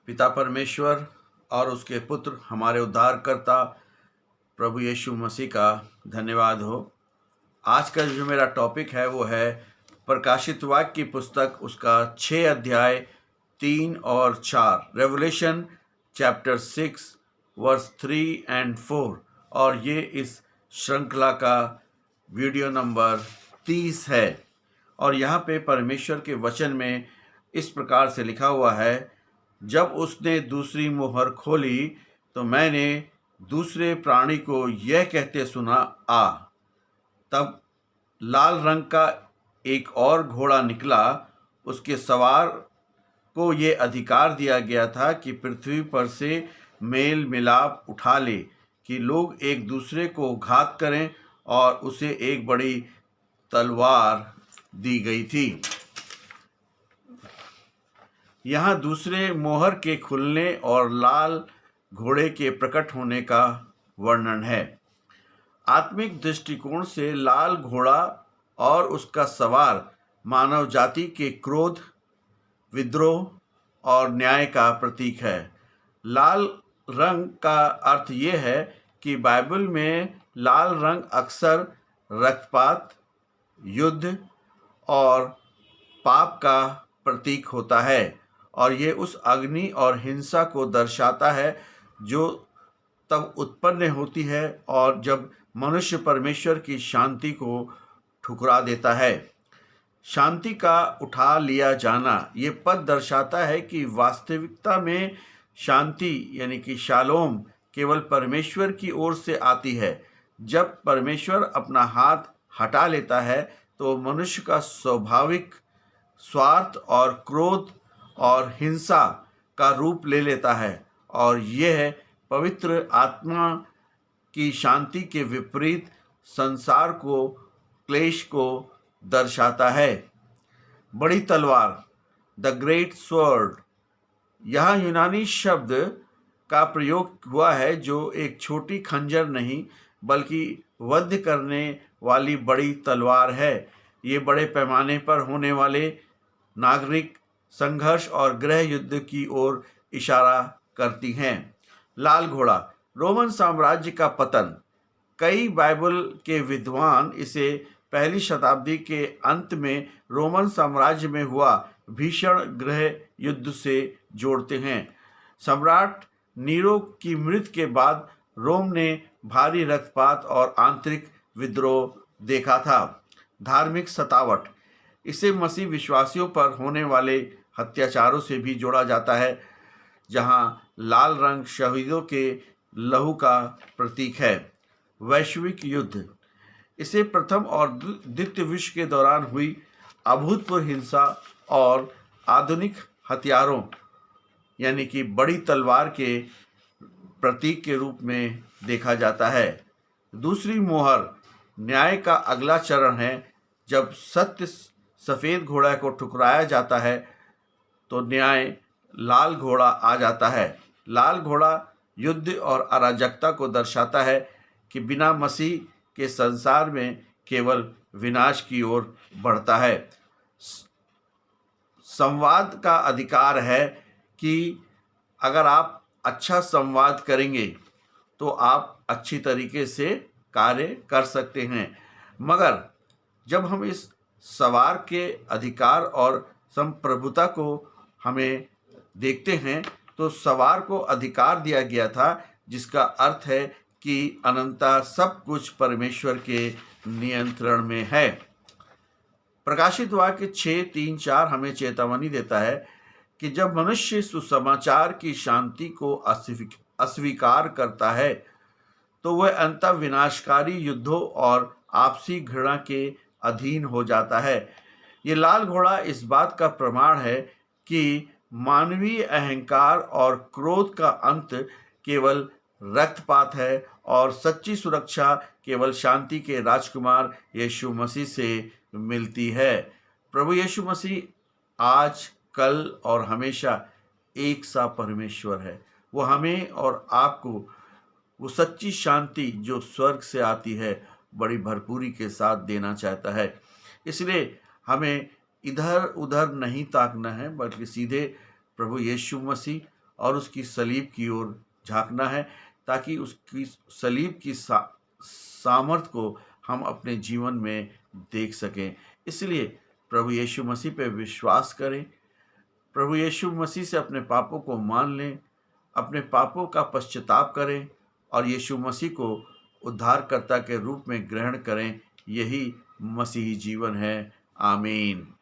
पिता परमेश्वर और उसके पुत्र हमारे उद्धारकर्ता प्रभु यीशु मसीह का धन्यवाद हो। आज का जो मेरा टॉपिक है वो है प्रकाशित वाक्य की पुस्तक, उसका 6 अध्याय 3 और 4, रेवलेशन चैप्टर 6 वर्स 3 एंड 4। और ये इस श्रृंखला का वीडियो नंबर 30 है। और यहाँ पे परमेश्वर के वचन में इस प्रकार से लिखा हुआ है, जब उसने दूसरी मोहर खोली तो मैंने दूसरे प्राणी को यह कहते सुना, आ। तब लाल रंग का एक और घोड़ा निकला। उसके सवार को ये अधिकार दिया गया था कि पृथ्वी पर से मेल मिलाप उठा ले, कि लोग एक दूसरे को घात करें, और उसे एक बड़ी तलवार दी गई थी। यहाँ दूसरे मोहर के खुलने और लाल घोड़े के प्रकट होने का वर्णन है। आत्मिक दृष्टिकोण से लाल घोड़ा और उसका सवार मानव जाति के क्रोध, विद्रोह और न्याय का प्रतीक है। लाल रंग का अर्थ ये है कि बाइबल में लाल रंग अक्सर रक्तपात, युद्ध और पाप का प्रतीक होता है, और ये उस अग्नि और हिंसा को दर्शाता है जो तब उत्पन्न होती है और जब मनुष्य परमेश्वर की शांति को ठुकरा देता है। शांति का उठा लिया जाना ये पद दर्शाता है कि वास्तविकता में शांति यानी कि शालोम केवल परमेश्वर की ओर से आती है। जब परमेश्वर अपना हाथ हटा लेता है तो मनुष्य का स्वाभाविक स्वार्थ और क्रोध और हिंसा का रूप ले लेता है, और यह पवित्र आत्मा की शांति के विपरीत संसार को, क्लेश को दर्शाता है। बड़ी तलवार, द ग्रेट स्वॉर्ड, यह यूनानी शब्द का प्रयोग हुआ है जो एक छोटी खंजर नहीं बल्कि वध करने वाली बड़ी तलवार है। ये बड़े पैमाने पर होने वाले नागरिक संघर्ष और गृह युद्ध की ओर इशारा करती हैं। लाल घोड़ा, रोमन साम्राज्य का पतन। कई बाइबल के विद्वान इसे पहली शताब्दी के अंत में रोमन साम्राज्य में हुआ भीषण गृह युद्ध से जोड़ते हैं। सम्राट नीरो की मृत्यु के बाद रोम ने भारी रक्तपात और आंतरिक विद्रोह देखा था। धार्मिक सतावट, इसे मसीह विश्वासियों पर होने वाले अत्याचारों से भी जोड़ा जाता है, जहां लाल रंग शहीदों के लहू का प्रतीक है। वैश्विक युद्ध, इसे प्रथम और द्वितीय विश्व के दौरान हुई अभूतपूर्व हिंसा और आधुनिक हथियारों यानी कि बड़ी तलवार के प्रतीक के रूप में देखा जाता है। दूसरी मोहर न्याय का अगला चरण है। जब सत्य सफ़ेद घोड़ा को ठुकराया जाता है तो न्याय लाल घोड़ा आ जाता है। लाल घोड़ा युद्ध और अराजकता को दर्शाता है कि बिना मसीह के संसार में केवल विनाश की ओर बढ़ता है। संवाद का अधिकार है कि अगर आप अच्छा संवाद करेंगे तो आप अच्छी तरीके से कार्य कर सकते हैं, मगर जब हम इस सवार के अधिकार और संप्रभुता को हमें देखते हैं तो सवार को अधिकार दिया गया था, जिसका अर्थ है कि अनंता सब कुछ परमेश्वर के नियंत्रण में है। प्रकाशित वाक्य 6:3-4 हमें चेतावनी देता है कि जब मनुष्य सुसमाचार की शांति को अस्वीकार करता है तो वह अंत विनाशकारी युद्धों और आपसी घृणा के अधीन हो जाता है। ये लाल घोड़ा इस बात का प्रमाण है कि मानवीय अहंकार और क्रोध का अंत केवल रक्तपात है, और सच्ची सुरक्षा केवल शांति के राजकुमार यीशु मसीह से मिलती है। प्रभु यीशु मसीह आज, कल और हमेशा एक सा परमेश्वर है। वो हमें और आपको वो सच्ची शांति जो स्वर्ग से आती है बड़ी भरपूरी के साथ देना चाहता है। इसलिए हमें इधर उधर नहीं ताकना है, बल्कि सीधे प्रभु यीशु मसीह और उसकी सलीब की ओर झाँकना है, ताकि उसकी सलीब की सामर्थ को हम अपने जीवन में देख सकें। इसलिए प्रभु यीशु मसीह पे विश्वास करें, प्रभु यीशु मसीह से अपने पापों को मान लें, अपने पापों का पश्चाताप करें और यीशु मसीह को उद्धारकर्ता के रूप में ग्रहण करें। यही मसीही जीवन है। आमीन।